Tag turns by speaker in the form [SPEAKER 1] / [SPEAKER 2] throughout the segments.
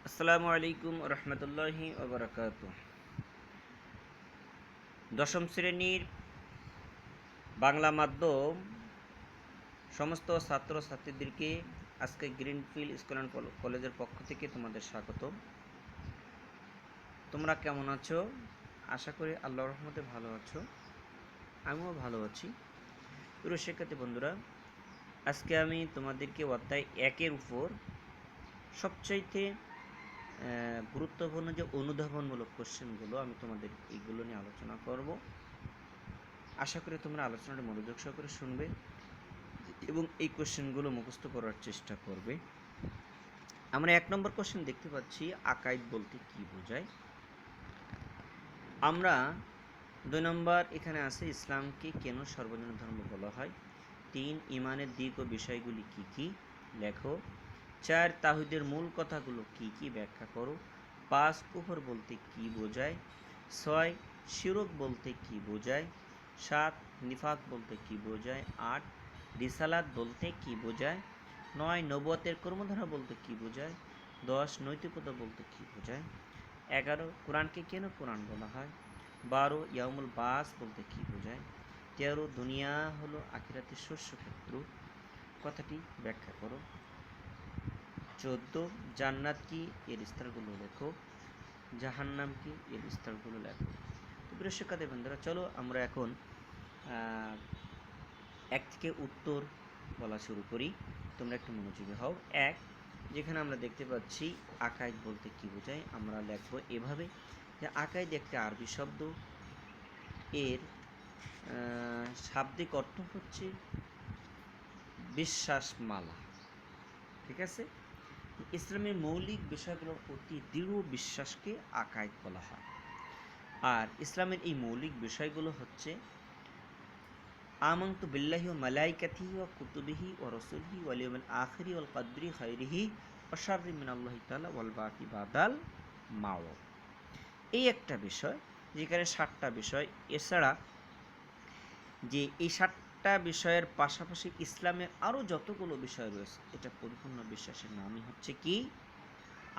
[SPEAKER 1] আসসালামু আলাইকুম রহমতুল্লাহি ওবরাকাত। দশম শ্রেণীর বাংলা মাধ্যম সমস্ত ছাত্রছাত্রীদেরকে আজকে গ্রিনফিল্ড স্কুল অ্যান্ড কলেজের পক্ষ থেকে তোমাদের স্বাগত। তোমরা কেমন আছো? আশা করি আল্লাহর রহমতে ভালো আছো। আমিও ভালো আছি। প্রিয় শিক্ষার্থী বন্ধুরা, আজকে আমি তোমাদেরকে অধ্যায় 1-এর উপর সবচাইতে গুরুত্বপূর্ণ যে অনুধাবনমূলক কোশ্চেনগুলো আমি তোমাদের এইগুলো নিয়ে আলোচনা করব। আশা করি তোমরা আলোচনাটা মনোযোগ সহকারে শুনবে এবং এই কোশ্চেনগুলো মুখস্থ করার চেষ্টা করবে। আমরা 1 নম্বর কোশ্চেন দেখতে পাচ্ছি, আকাইদ বলতে কি বোঝায়। আমরা 2 নম্বর এখানে আছে, ইসলামকে কেন সর্বজনীন ধর্ম বলা হয়। 3 ইমানের দিক ও বিষয়গুলি কি কি, লেখো। 4 তাওহীদের মূল কথাগুলো কি কি, ব্যাখ্যা করো। 5 কুফর বলতে কি বোঝায়। 6 শিরক বলতে কি বোঝায়। 7 নিফাক বলতে কি বোঝায়। 8 রিসালাত বলতে কি বোঝায়। 9 নবুয়তের কর্মধারা বলতে কি বোঝায়। 10 নৈতিকতা বলতে কি বোঝায়। 11 কোরআনকে কেন কোরআন বলা হয়। 12 ইয়াউমুল বাস বলতে কি বোঝায়। 13 দুনিয়া হলো আখিরাতের শস্যক্ষেত্র, কথাটি ব্যাখ্যা করো। 14 জান্নাত কি, এর স্তরগুলো লেখো। জাহান্নাম কি, এর স্তরগুলো লেখো। তো প্রিয় শিক্ষার্থী বন্ধুরা, চলো আমরা এখন 1 থেকে উত্তর বলা শুরু করি। তোমরা একটু মনোযোগী হও। 1 যেখানে আমরা দেখতে পাচ্ছি আকাইদ বলতে কি বোঝায়, আমরা লিখব এভাবে যে আকাইদ একটি আরবি শব্দ, এর শাব্দিক অর্থ হচ্ছে বিশ্বাসমালা। ঠিক আছে, ইসলামের মৌলিক বিষয়গুলোর প্রতি দৃঢ় বিশ্বাসকে আকাইদ বলা হয়। আর ইসলামের এই মৌলিক বিষয়গুলো হচ্ছে আমানতু বিল্লাহি ওয়া মালাইকাতিহি ওয়া কুতুবিহি ওয়া রাসূলিহি ওয়াল ইয়াউমিল আখিরি ওয়াল কদরি খাইরিহি ওয়া শাররি মিনাল্লাহি তাআলা ওয়াল বাকি বাদাল মাউত। এই একটা বিষয়, যেখানে 7টা বিষয়। এছাড়া যে এই 7টা বিষয়ের পাশাপাশি ইসলামের আরও যতগুলো বিষয় রয়েছে, এটা পরিপূর্ণ বিশ্বাসের নামই হচ্ছে কি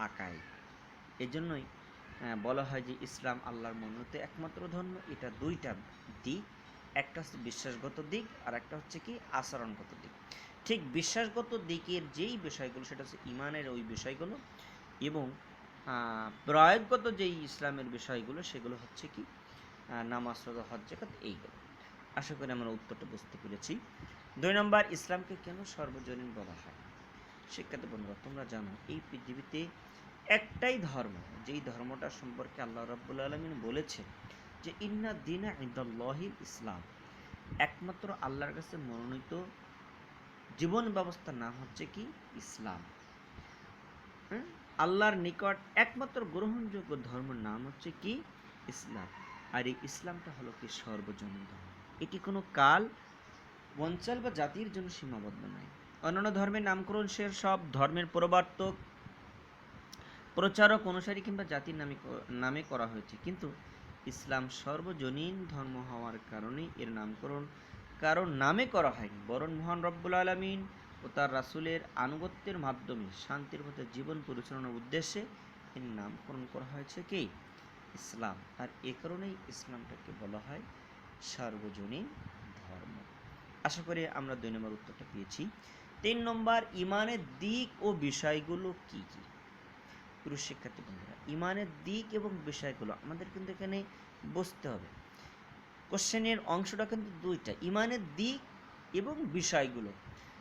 [SPEAKER 1] আকাইদ। এজন্যই বলা হয় যে ইসলাম আল্লাহর মনোনীত একমাত্র ধর্ম। এটা 2টা দিক, একটা হচ্ছে বিশ্বাসগত দিক আর একটা হচ্ছে কি আচরণগত দিক। ঠিক বিশ্বাসগত দিকের যেই বিষয়গুলো সেটা হচ্ছে ইমানের ওই বিষয়গুলো, এবং প্রয়োগগত যেই ইসলামের বিষয়গুলো সেগুলো হচ্ছে কি নামাজ, রোজা, হজ, যাকাত, এইগুলো। আশা করি আমরা উত্তরটা বুঝতে পেরেছি। 2 নম্বর ইসলামকে কেন সর্বজনীন বলা হয়। শিক্ষার্থী বন্ধুরা, তোমরা জানো এই পৃথিবীতে একটাই ধর্ম, যেই ধর্মটা সম্পর্কে আল্লাহ রাব্বুল আলামিন বলেছেন যে ইন্না দীনা ইনদাল্লাহিল ইসলাম, একমাত্র আল্লাহর কাছে মনোনীত জীবন ব্যবস্থার নাম হচ্ছে কি ইসলাম। আল্লাহর নিকট একমাত্র গ্রহণযোগ্য ধর্মের নাম হচ্ছে কি ইসলাম। আর এই ইসলামটা হলো কি সর্বজনীন ধর্ম। এটি কোনো কাল, অঞ্চল বা জাতির জন্য সীমাবদ্ধ নয়। অন্যান্য ধর্মের নামকরণ সে সব ধর্মের প্রবর্তক, প্রচারক, অনুসারী কিংবা জাতির নামে করা হয়েছে, কিন্তু ইসলাম সর্বজনীন ধর্ম হওয়ার কারণে এর নামকরণ কারণ নামে করা হয়নি, বরং মহান রব্বুল আলামিন ও তার রাসূলের আনুগত্যের মাধ্যমে শান্তির পথে জীবন পরিচালনার উদ্দেশ্যে এর নামকরণ করা হয়েছে কি ইসলাম। আর এ কারণেই ইসলামটাকে বলা হয় সার্বজনীন ধর্ম। আশা করি আমরা 2 নম্বর উত্তরটা পেয়েছি। 3 নম্বর ইমানের দিক ও বিষয়গুলো কি কি। পুরুষ শিক্ষার্থী বন্ধুরা, ইমানের দিক এবং বিষয়গুলো আমাদের কিন্তু এখানে বুঝতে হবে। কোশ্চেনের অংশটা কিন্তু 2টা, ইমানের দিক এবং বিষয়গুলো।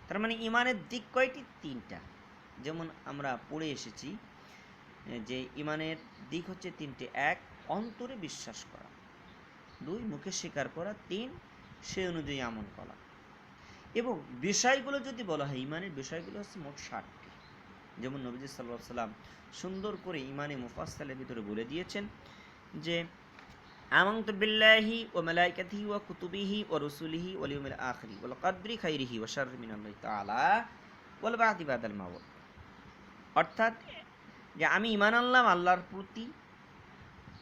[SPEAKER 1] তার মানে ইমানের দিক কয়টি? 3টা। যেমন আমরা পড়ে এসেছি যে ইমানের দিক হচ্ছে 3টে। 1 অন্তরে বিশ্বাস করা, 2 মুখে স্বীকার করা, 3 সে অনুযায়ী আমল করা। এবং বিষয়গুলো যদি বলা হয়, ইমানের বিষয়গুলো হচ্ছে মোট 7টি। যেমন নবীজি সাল্লাল্লাহু আলাইহি ওয়াসাল্লাম সুন্দর করে ইমানে মুফাসসালের ভিতরে বলে দিয়েছেন যে আমানতু বিল্লাহি ওয়া মালাইকাতিহি ওয়া কুতুবিহি ওয়া রাসূলিহি ওয়াল ইয়াউমিল আখিরি ওয়াল কদরি খাইরিহি ওয়া শাররি মিনাল্লাহি তাআলা ওয়াল বা'দি বাদাল মাউত। অর্থাৎ যে আমি ঈমান আনলাম আল্লাহর প্রতি,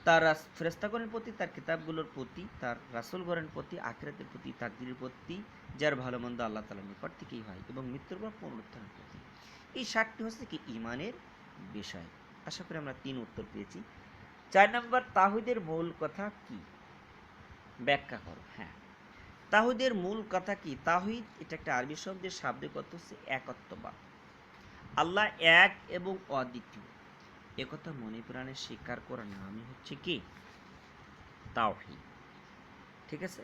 [SPEAKER 1] তার ফেরেশতাগণের প্রতি, তার কিতাবগুলোর প্রতি, তার রাসূলগণের প্রতি, আখিরাতের প্রতি, তাকদীরের প্রতি, যার ভালো মন্দ আল্লাহ তাআলার নিকট থেকেই হয়, এবং মৃত্যুর পর পুনরুত্থানের প্রতি। এই 7টি হচ্ছে কি ঈমানের বিষয়। আশা করি আমরা 3 উত্তর পেয়েছি। 4 নম্বর, তাওহীদের মূল কথা কি? ব্যাখ্যা করো। হ্যাঁ, তাওহীদের মূল কথা কি? তাওহীদ এটা একটা আরবি শব্দের শাব্দিক অর্থ হচ্ছে একত্ববাদ। আল্লাহ এক এবং অদ্বিতীয়, একথা মনে প্রাণে স্বীকার করার নামই হচ্ছে কি? তাওহীদ। ঠিক আছে?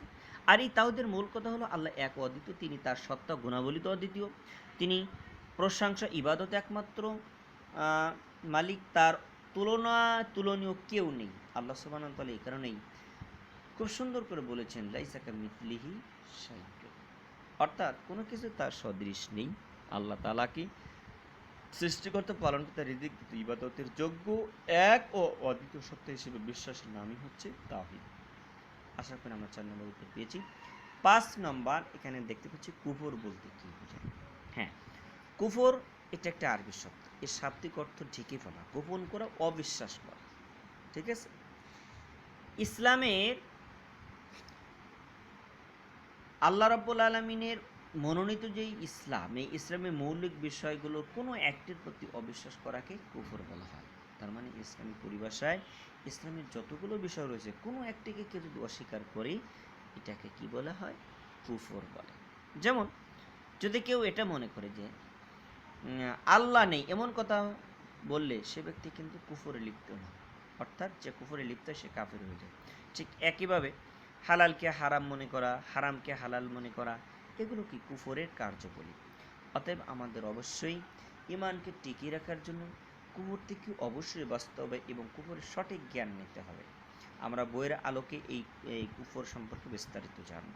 [SPEAKER 1] আর এই তাওহীদের মূল কথা হলো আল্লাহ এক ও অদ্বিতীয়, তিনি তার সত্তা গুণাবলিতে অদ্বিতীয়, তিনি প্রশংসা ইবাদত একমাত্র মালিক, তার তুলনীয় কেউ নেই। আল্লাহ সুবহানাহু ওয়া তাআলা এই কারণেই খুব সুন্দর করে বলেছেন লাইসা কামিথলিহি শাইউন, অর্থাৎ কোনো কিছু তার সদৃশ নেই। আল্লাহ তাআলাকে সৃষ্টিকর্তা, পালনকর্তা, রিজিকদাতা, ইবাদতের যোগ্য এক ও অদ্বিতীয় সত্তা হিসেবে বিশ্বাসের নামই হচ্ছে তাওহীদ। আশা করি আমরা 4 নম্বর উত্তর পেয়েছি। 5 নম্বর, এখানে দেখতে পাচ্ছি কুফর বলতে কি বোঝায়। হ্যাঁ, কুফর এটা একটা আরবি শব্দ, এর শাব্দিক অর্থ ঢেকে ফেলা, গোপন করা, অবিশ্বাস করা। ঠিক আছে? ইসলামের আল্লাহ রাব্বুল আলামিনের মনোনীত যেই ইসলাম, এই ইসলামের মৌলিক বিষয়গুলোর কোনো একটির প্রতি অবিশ্বাস করাকে কুফর বলা হয়। তার মানে ইসলামী পরিভাষায় ইসলামের যতগুলো বিষয় রয়েছে কোনো একটিকে কেউ যদি অস্বীকার করে, এটাকে কি বলা হয়? কুফর বলে। যেমন যদি কেউ এটা মনে করে যে আল্লাহ নেই, এমন কথা বললে সে ব্যক্তি কিন্তু কুফরে লিপ্ত না, অর্থাৎ যে কুফরে লিপ্ত সে কাফের হয়ে যায়। ঠিক একইভাবে হালালকে হারাম মনে করা, হারামকে হালাল মনে করা, এগুলো কি কুফরের কার্যবলী। অতএব আমাদের অবশ্যই ইমানকে টিকিয়ে রাখার জন্য কুফর থেকে অবশ্যই বাঁচতে হবে এবং কুফরের সঠিক জ্ঞান নিতে হবে। আমরা বইয়ের আলোকে এই কুফর সম্পর্কে বিস্তারিত জানব।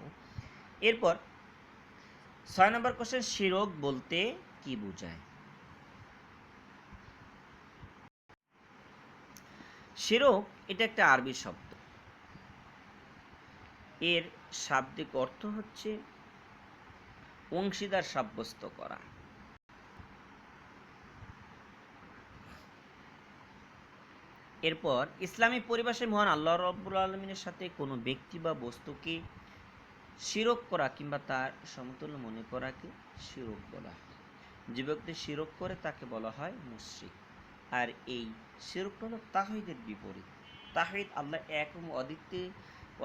[SPEAKER 1] এরপর 6 নম্বর কোশ্চেন, শিরক বলতে কি বোঝায়? শিরক এটা একটা আরবি শব্দ, এর শাব্দিক অর্থ হচ্ছে অংশীদার সাব্যস্ত করা। এরপর ইসলামী পরিভাষায় মহান আল্লাহ রাব্বুল আলামিনের সাথে কোনো ব্যক্তি বা বস্তুকে শিরক করা কিংবা তার সমতুল্য মনে করাকে শিরক বলা হয়। যে ব্যক্তি শিরক করে তাকে বলা হয় মুশরিক। আর এই শিরক হলো তাওহীদের বিপরীত। তাওহীদ আল্লাহ এক এবং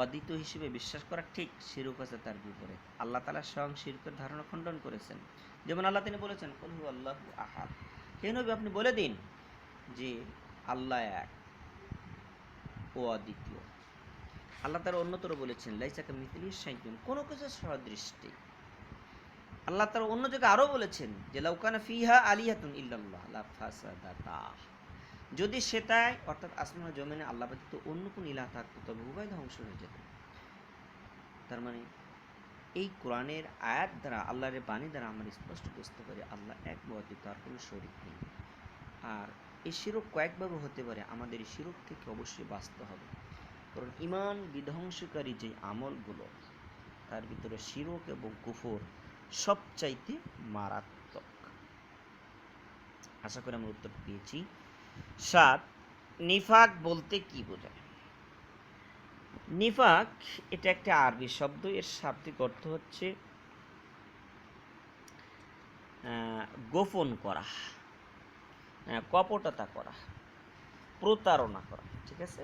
[SPEAKER 1] অদ্বিতীয় হিসেবে বিশ্বাস করা, ঠিক শিরক আছে তার বিপরীত। আল্লাহ তাআলা স্বয়ং শিরকের ধারণা খণ্ডন করেছেন। যেমন আল্লাহ তিনি বলেছেন কুল হুয়াল্লাহু আহাদ, হে নবী আপনি বলে দিন যে আল্লাহ এক ও অদ্বিতীয়। আল্লাহ তাআলা অন্যতর বলেছেন লাইসা কামিথলিহি শাইউন, কোনো কিছু সদৃষ্টি। আল্লাহ তাআলা অন্য জায়গায় আরো বলেছেন যে লাউ কানা ফিহা আলিহাতুন ইল্লাল্লাহ লাফাসাদাতা, যদি সেটাই অর্থাৎ আসমান জমিনে আল্লাহ ব্যতীত অন্য কোন ইলাহ থাকতো তবে উভয় ধ্বংস হয়ে যেত। তার মানে এই কোরআনের আয়াত দ্বারা, আল্লাহর বাণী দ্বারা আমরা স্পষ্ট বুঝতে পারি আল্লাহ এক ব্যতীত আর কোনো শরীক নেই। আর এই শিরক কয়েকভাবে হতে পারে, আমাদের এই শিরক থেকে অবশ্যই বাঁচতে হবে, কারণ ঈমান বিধ্বংসকারী যে আমলগুলো তার ভিতরে শিরক এবং কুফর সবচাইতে মারাত্মক। আশা করি আমরা উত্তর পেয়েছি। 7, নিফাক বলতে কি বোঝায়? নিফাক এটা একটা আরবি শব্দ, এর শাব্দিক অর্থ হচ্ছে গোপন করা, কপটতা করা, প্রতারণা করা। ঠিক আছে?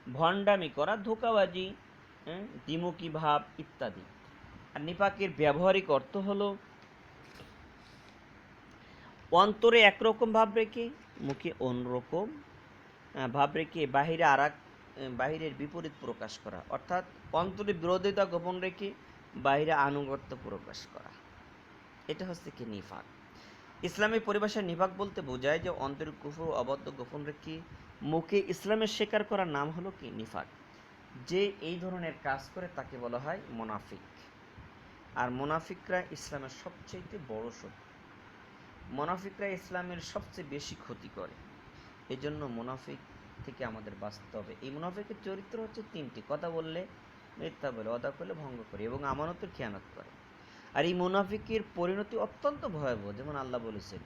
[SPEAKER 1] ভণ্ডামি করা, ধোঁকাবাজি, দ্বিমুখী ভাব ইত্যাদি। আর নিফাকের ব্যবহারিক অর্থ হলো অন্তরে একরকম ভাব রেখে মুখে অন্যরকম ভাব রেখে বাহিরের বিপরীত প্রকাশ করা, অর্থাৎ অন্তরে বিরোধিতা গোপন রেখে বাহিরে আনুগত্য প্রকাশ করা, এটা হচ্ছে কি নিফাক। ইসলামী পরিভাষায় নিফাক বলতে বোঝায় যে অন্তরে কুফর অবদ্ধ গোপন রেখে মুখে ইসলামের স্বীকার করার নাম হলো কি নিফাক। যে এই ধরনের কাজ করে তাকে বলা হয় মুনাফিক। আর মুনাফিকরা ইসলামের সবচেয়ে বড় শত্রু। মুনাফিকরা ইসলামের সবচেয়ে বেশি ক্ষতি করে। এজন্য মুনাফিক থেকে আমাদের বাঁচতে হবে। এই মুনাফিকের চরিত্র হচ্ছে 3টি: কথা বললে মিথ্যা বলে, ওয়াদা করলে ভঙ্গ করে এবং আমানতের খেয়ানত করে। আর এই মুনাফিকের পরিণতি অত্যন্ত ভয়াবহ। যেমন আল্লাহ বলেছেন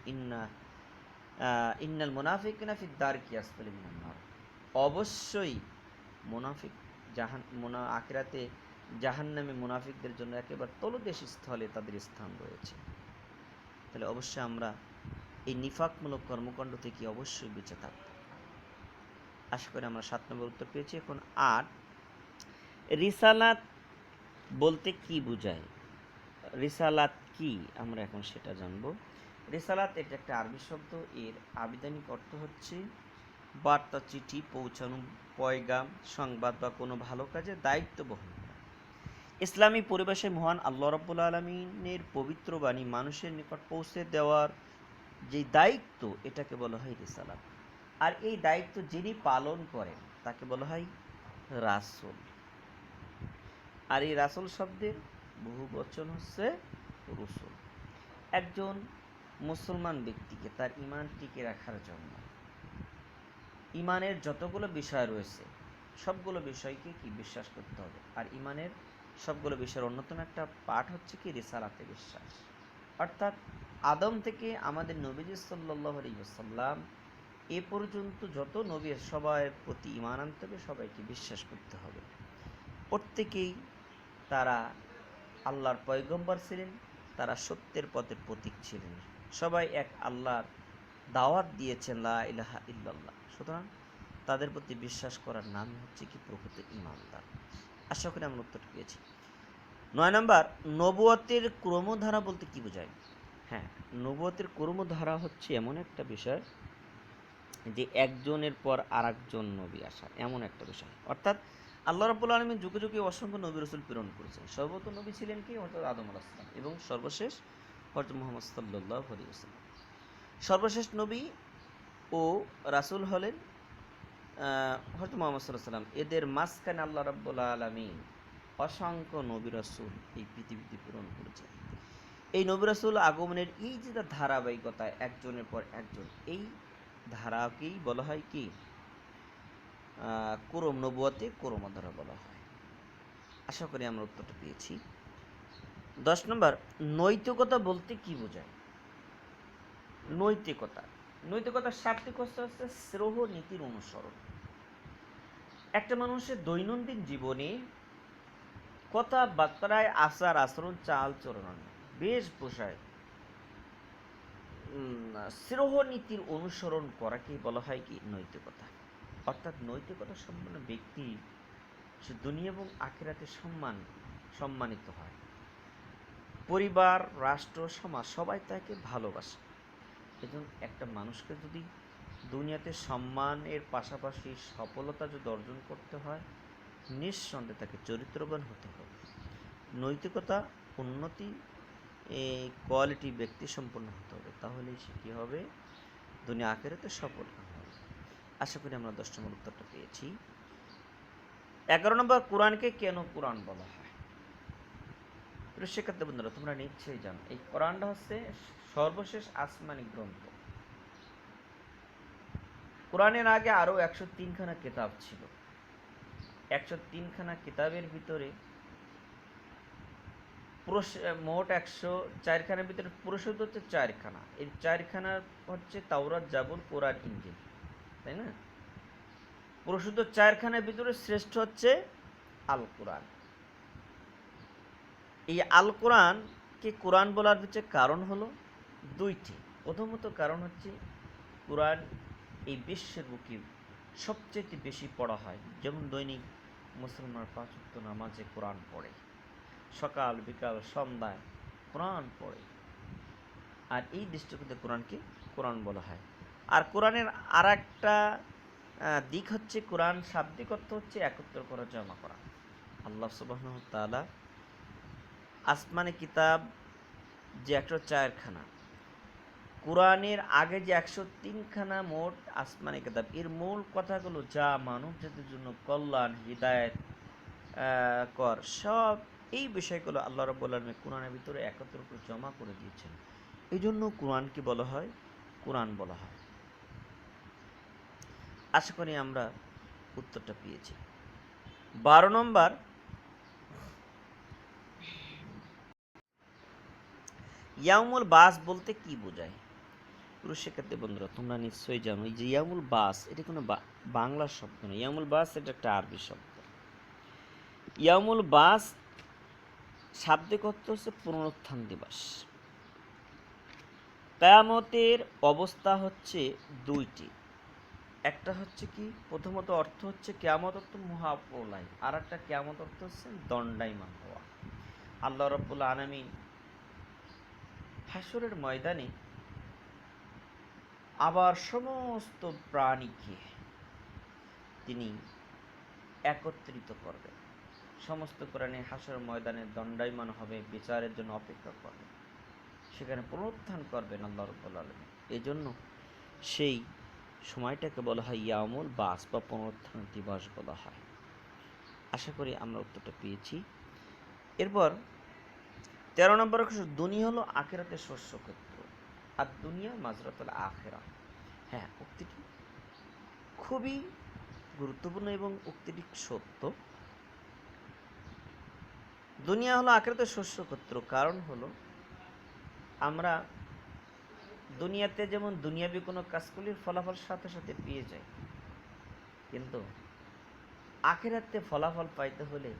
[SPEAKER 1] ইন্নাল মুনাফিকিনা ফিদ দারকি আসফালি মিনান নার, অবশ্যই মুনাফিক আখিরাতে জাহান্নামে মুনাফিকদের জন্য একেবারে তলদেশ স্থলে তাদের স্থান রয়েছে। তাহলে অবশ্যই আমরা এই নিফাকমূলক কর্মকাণ্ড থেকে অবশ্যই বেঁচে থাকব। আশা করি আমরা 7 নম্বর উত্তর পেয়েছি। এখন 8, রিসালাত বলতে কি বোঝায়? রিসালাত কি আমরা এখন সেটা জানব। রিসালাত এটা একটা আরবি শব্দ। এর আবিধানিক অর্থ হচ্ছে বার্তা, চিঠি পৌঁছানো, পয়গাম, সংবাদ বা কোনো ভালো কাজে দায়িত্ব বহন করা। ইসলামী পরিবেশে মহান আল্লাহ রাব্বুল আলামিনের পবিত্র বাণী মানুষের নিকট পৌঁছে দেওয়ার যে দায়িত্ব, এটাকে বলা হয় রিসালাত। আর এই দায়িত্ব যিনি পালন করেন তাকে বলা হয় রাসূল। আর এই রাসূল শব্দের বহু বচন হচ্ছে রসুল। একজন মুসলমান ব্যক্তিকে তার ঈমান টিকে রাখার জন্য ঈমানের যতগুলো বিষয় রয়েছে সবগুলো বিষয়কে কি বিশ্বাস করতে হবে। আর ঈমানের সবগুলো বিষয়ের অন্যতম একটা পার্ট হচ্ছে কি রিসালাতে বিশ্বাস। অর্থাৎ আদম থেকে আমাদের নবীজি সাল্লাল্লাহু আলাইহি ওয়াসাল্লাম এ পর্যন্ত যত নবী সবার প্রতি ঈমান আনতে হবে, সবাইকে বিশ্বাস করতে হবে। প্রত্যেকেই তারা আল্লাহর পয়গম্বর ছিলেন, তারা সত্যের পথের প্রতীক ছিলেন। সবাই এক আল্লাহর দাওয়াত দিয়েছেন লা ইলাহা ইল্লাল্লাহ। সুতরাং তাদের প্রতি বিশ্বাস করার নাম হচ্ছে কি প্রকৃত ঈমানদার। আশা করি আমরা উত্তর পেয়েছি। 9 নম্বর, নবুয়তের ক্রমধারা বলতে কি বোঝায়? হ্যাঁ, নবুয়তের ক্রমধারা হচ্ছে এমন একটা বিষয় যে একজনের পর আরেকজন নবী আসা, এমন একটা বিষয়। অর্থাৎ আল্লাহ রাব্বুল আলামিন যুগে যুগে অসংখ্য নবী রাসূল প্রেরণ করেছেন। সর্বপ্রথম নবী ছিলেন কি? হযরত আদম আলাইহিস সালাম, এবং সর্বশেষ হযরত মুহাম্মদ সাল্লাল্লাহু আলাইহি ওয়াসাল্লাম। সর্বশেষ নবী ও রাসূল হলেন হযরত মুহাম্মদ সাল্লাল্লাহু আলাইহি ওয়াসাল্লাম। এদের মাঝখানে আল্লাহ রাব্বুল আলামিন অসংখ্য নবী রাসূল এই পৃথিবীতে প্রেরণ করেছেন। এই নবী রাসূল আগমনের এই যে ধারাবাহিকতা, একজনের পর একজন, এই ধারাকেই বলা হয় কি কুরম, নবুয়তে ক্রমধারা বলা হয়। আশা করি আমরা উত্তরটা পেয়েছি। 10 নম্বর, নৈতিকতা বলতে কি বোঝায়? নৈতিকতার শাব্দিক অর্থ হচ্ছে শ্রেয় নীতির অনুসরণ। একটা মানুষের দৈনন্দিন জীবনে কথাবার্তায়, আচার আচরণ, চাল চলন, বেশভূষায় শ্রেয় নীতির অনুসরণ করাকেই বলা হয় কি নৈতিকতা। অর্থাৎ নৈতিকতা সম্পন্ন ব্যক্তি সে দুনিয়া এবং আখিরাতে সম্মানিত হয়। পরিবার, রাষ্ট্র, সমাজ সবাই তাকে ভালোবাসে। এজন্য একটা মানুষকে যদি দুনিয়াতে সম্মানের পাশাপাশি সফলতা যদি অর্জন করতে হয়, নিঃসন্দেহে তাকে চরিত্রবান হতে হবে। নৈতিকতা উন্নতি কোয়ালিটি ব্যক্তি সম্পন্ন হতে হবে, তাহলেই সে কী হবে? দুনিয়া আখিরাতে সফল হবে। আশা করি আমরা 10 নম্বর উত্তরটা পেয়েছি। 11 নম্বর, কোরআনকে কেন কোরআন বলা হয়? প্রিয় শিক্ষার্থী বন্ধুরা, তোমরা নিশ্চয়ই জানো এই কোরআনটা হচ্ছে সর্বশেষ আসমানি গ্রন্থ। কোরআনের আগে আরও 103 খানা কিতাব ছিল। 103 খানা কিতাবের ভিতরে মোট 104 খানার ভিতরে প্রসিদ্ধ হচ্ছে 4 খানা। এই 4 খানা হচ্ছে তাওরাত, জাবুর, কোরআন, ইনজিল, তাই না? প্রসিদ্ধ 4 খানার ভিতরে শ্রেষ্ঠ হচ্ছে আল কোরআন। এই আল কোরআনকে কোরআন বলার পিছনে কারণ হলো 2টি। প্রথমত কারণ হচ্ছে কোরআন এই বিশ্বের বুকে সবচেয়ে বেশি পড়া হয়। যেমন দৈনিক মুসলমান 5 ওয়াক্ত নামাজে কোরআন পড়ে, সকাল বিকাল সন্ধ্যায় কোরআন পড়ে। আর এই দৃষ্টিকোণে কোরআনকে কোরআন বলা হয়। আর কোরআনের আর একটা দিক হচ্ছে, কোরআন শাব্দিক অর্থ হচ্ছে একত্র করা, জমা করা। আল্লাহ সুবহানাহু ওয়া তাআলা আসমানি কিতাব যে 104 খানা, কোরআনের আগে যে 103 খানা মোট আসমানি কিতাব, এর মূল কথাগুলো যা মানব জাতির জন্য কল্যাণ, হিদায়াত কর, সব এই বিষয়গুলো আল্লাহ রাব্বুল আলামিন কোরআনের ভিতরে একত্র করে জমা করে দিয়েছেন। এই জন্য কোরআনকে বলা হয় কোরআন বলা হয়। আশা করি আমরা উত্তরটা পেয়েছি। 12 নম্বর, ইয়াউমুল বাস বলতে কি বোঝায়? পুরো শিক্ষার্থী বন্ধুরা, তোমরা নিশ্চয়ই জানো এই যে ইয়াউমুল বাস, এটা কোনো বাংলা শব্দ নয়। ইয়াউমুল বাস এটা একটা আরবি শব্দ। ইয়ামুল বাস শাব্দিক অর্থ হচ্ছে পুনরুত্থান দিবস। কিয়ামতের অবস্থা হচ্ছে দুইটি। একটা হচ্ছে কি, প্রথমত অর্থ হচ্ছে কিয়ামত অর্থ মহাপ্রলয়, আর একটা কিয়ামত অর্থ হচ্ছে দণ্ডায়মান হওয়া। আল্লাহ রাব্বুল আলামিন হাসরের ময়দানে আবার সমস্ত প্রাণীকে তিনি একত্রিত করবেন। সমস্ত প্রাণী হাসরের ময়দানে দণ্ডায়মান হবে, বিচারের জন্য অপেক্ষা করবে, সেখানে পুনরুত্থান করবেন আল্লাহ রাব্বুল আলামিন। এই জন্য সেই সময়টাকে বলা হয় ইয়ামুল বাস বা পুনরুত্থান দিবস বলা হয়। আশা করি আমরা উত্তরটা পেয়েছি। এরপর 13 নম্বর কোশ্চেন, দুনিয়া হলো আখিরাতের শস্য ক্ষেত্র, আর দুনিয়া মাজরাতুল আখিরা। হ্যাঁ, উক্তিটি খুবই গুরুত্বপূর্ণ এবং উক্তিটি সত্য। দুনিয়া হলো আখিরাতের শস্য ক্ষেত্র, কারণ হলো আমরা দুনিয়াতে যেমন দুনিয়াবি কোনো কাজগুলির ফলাফল সাথে সাথে পেয়ে যাই, কিন্তু আখিরাতে ফলাফল পাইতে হলে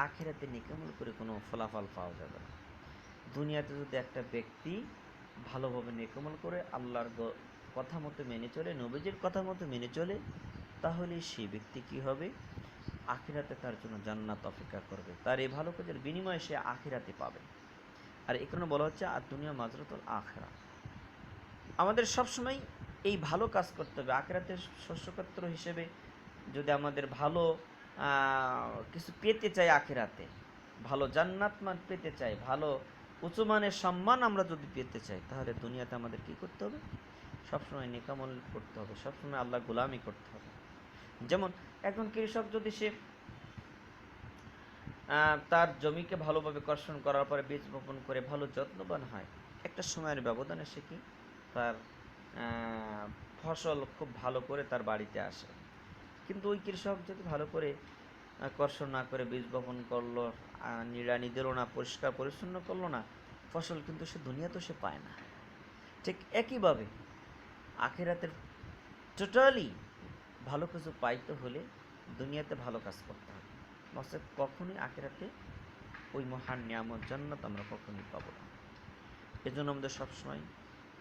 [SPEAKER 1] আখিরাতে নিকামল করে কোনো ফলাফল পাওয়া যাবে না। দুনিয়াতে যদি একটা ব্যক্তি ভালোভাবে নিকামল করে আল্লাহর কথা মতো মেনে চলে, নবীজির কথা মতো মেনে চলে, তাহলে সেই ব্যক্তি কি হবে, আখিরাতে তার জন্য জান্নাত অপেক্ষা করবে, তার এই ভালো কাজের বিনিময়ে সে আখিরাতে পাবে। আর এই কারণে বলা হচ্ছে আর দুনিয়া মাজরাতুল আখিরা। আমাদের সবসময় এই ভালো কাজ করতে হবে। আখিরাতের শস্যক্ষেত্র হিসেবে যদি আমাদের ভালো কিছু পেতে চাই, আখিরাতে ভালো জান্নাত মান পেতে চাই, ভালো উঁচু মানের সম্মান আমরা যদি পেতে চাই, তাহলে দুনিয়াতে আমাদের কি করতে হবে, সবসময় নেকামল করতে হবে, সবসময় আল্লাহ গোলামি করতে হবে। যেমন একজন কৃষক যদি সে তার জমিকে ভালোভাবে কর্ষণ করার পরে বীজ বপন করে ভালো যত্নবান হয়, একটা সময়ের ব্যবধানে সে কি তার ফসল খুব ভালো করে তার বাড়িতে আসে। কিন্তু ওই কৃষক যদি ভালো করে কর্ষণ না করে বীজ বপন করলো, নিড়ানি দিল না, পরিষ্কার পরিচ্ছন্ন করলো না, ফসল কিন্তু সে দুনিয়াতেও সে পায় না। ঠিক একইভাবে আখিরাতের টোটালি ভালো কিছু পাইতে হলে দুনিয়াতে ভালো কাজ করতে হবে, নচেত কখনোই আখিরাতে ওই মহান নিয়ামত জান্নাত আমরা কখনোই পাবো না। এজন্য আমাদের সবসময়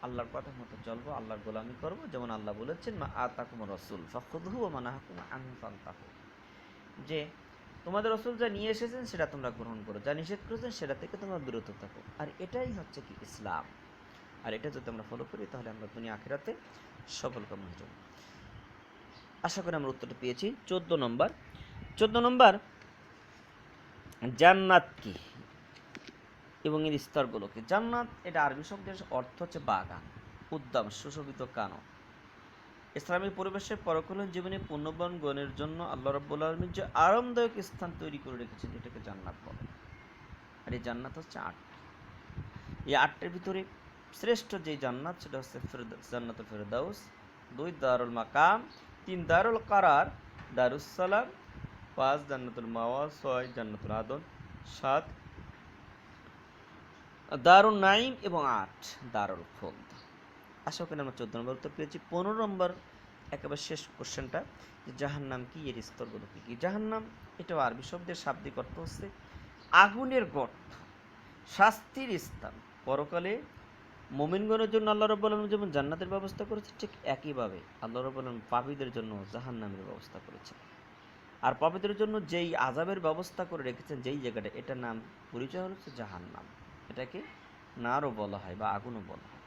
[SPEAKER 1] আল্লাহর কথা মতো চলবো, আল্লাহর গোলামি করবো। যেমন আল্লাহ বলেছেন, মা আতাকুম রাসূল ফাখুযুহু ওয়া মা নাহাকুম আনহু ফান্তাহু, যে তোমাদের রাসূল যা নিয়ে এসেছেন সেটা তোমরা গ্রহণ করো, যা নিষেধ করেছেন সেটা থেকে তোমরা বিরত থাকো। আর এটাই হচ্ছে কি ইসলাম। আর এটা যদি আমরা ফলো করি তাহলে আমরা দুনিয়া আখিরাতে সফলকাম হয়ে যাব। আশা করি আমরা উত্তরটা পেয়েছি। 14 নম্বর জান্নাত কি এবং এর স্তরগুলো কি। জান্নাত এটা আরবি শব্দের অর্থ হচ্ছে বাগান, উদ্যান, সুশোভিত কানন। ইসলামী পরিবেশে পরকালীন জীবনে পুণ্যবান গণের জন্য আল্লাহ রাব্বুল আলামিন যে আরামদায়ক স্থান তৈরি করে রেখেছেন, এটাকে জান্নাত বলে। আর এই জান্নাত হচ্ছে 8টি। এই 8টির ভিতরে শ্রেষ্ঠ যে জান্নাত সেটা হচ্ছে জান্নাতুল ফেরদাউস, 2 দারুল মাকাম, 3 দারুল কারার, দারুস সালাম, 5 জান্নাতুল মাওয়া, 6 জান্নাতুল আদন, 7 দারুন নাইম এবং 8 দারুল খুলদ। আশা করি আমরা 14 নম্বর উত্তর পেয়েছি। 15 নম্বর একেবারে শেষ কোশ্চেনটা, যে জাহান্নাম কি, এর স্তরগুলো কি কি। জাহান্নাম এটাও আরবি শব্দের শাব্দিক অর্থ হচ্ছে আগুনের গর্ত, শাস্তির স্থান। পরকালে মুমিনগণের জন্য আল্লাহ রাব্বুল আলামিন যেমন জান্নাতের ব্যবস্থা করেছে, ঠিক একইভাবে আল্লাহ রাব্বুল আলামিন পাপীদের জন্য জাহান্নামের ব্যবস্থা করেছেন। আর পাপীদের জন্য যেই আযাবের ব্যবস্থা করে রেখেছেন, যেই জায়গাটা, এটার নাম পরিচয় হচ্ছে জাহান্নাম। এটাকে নারও বলা হয় বা আগুনও বলা হয়।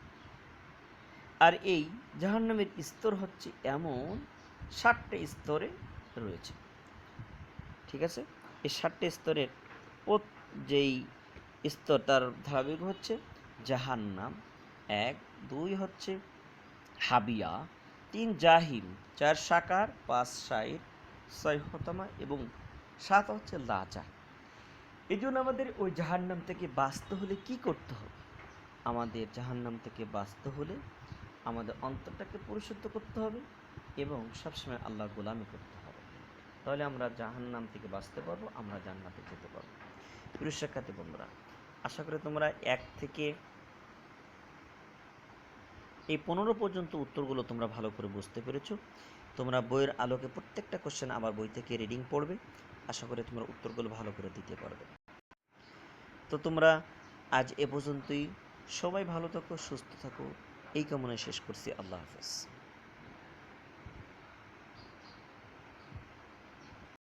[SPEAKER 1] আর এই জাহান্নামের স্তর হচ্ছে এমন 7টা স্তরে রয়েছে। ঠিক আছে, এই 7টা স্তরের যেই স্তর তার ধারাবাহিক হচ্ছে জাহান্নাম 1, 2 হচ্ছে হাবিয়া, 3 জাহিম, 4 সাকার, 5 সাইর, 6 হতামা এবং 7 হচ্ছে লাজা। এই জন্য আমাদের ওই জাহান্নাম থেকে বাঁচতে হলে কি করতে হবে? আমাদের জাহান্নাম থেকে বাঁচতে হলে আমাদের অন্তরটাকে পরিশুদ্ধ করতে হবে এবং সবসময় আল্লাহর গোলামি করতে হবে। তাহলে আমরা জাহান্নাম থেকে বাঁচতে পারবো, আমরা জান্নাতে যেতে পারবো। প্রিয় শিক্ষার্থী বন্ধুরা, আশা করি তোমরা 1 থেকে এই 15 পর্যন্ত উত্তরগুলো তোমরা ভালো করে বুঝতে পেরেছো। তোমরা বইয়ের আলোকে প্রত্যেকটা কোশ্চেন আবার বই থেকে রিডিং পড়বে, আশা করি তোমরা উত্তরগুলো ভালো করে দিতে পারবে। তো তোমরা আজ এ পর্যন্তই। সবাই ভালো থাকো, সুস্থ থাকো, এই কামনায় শেষ করছি। আল্লাহ হাফেজ।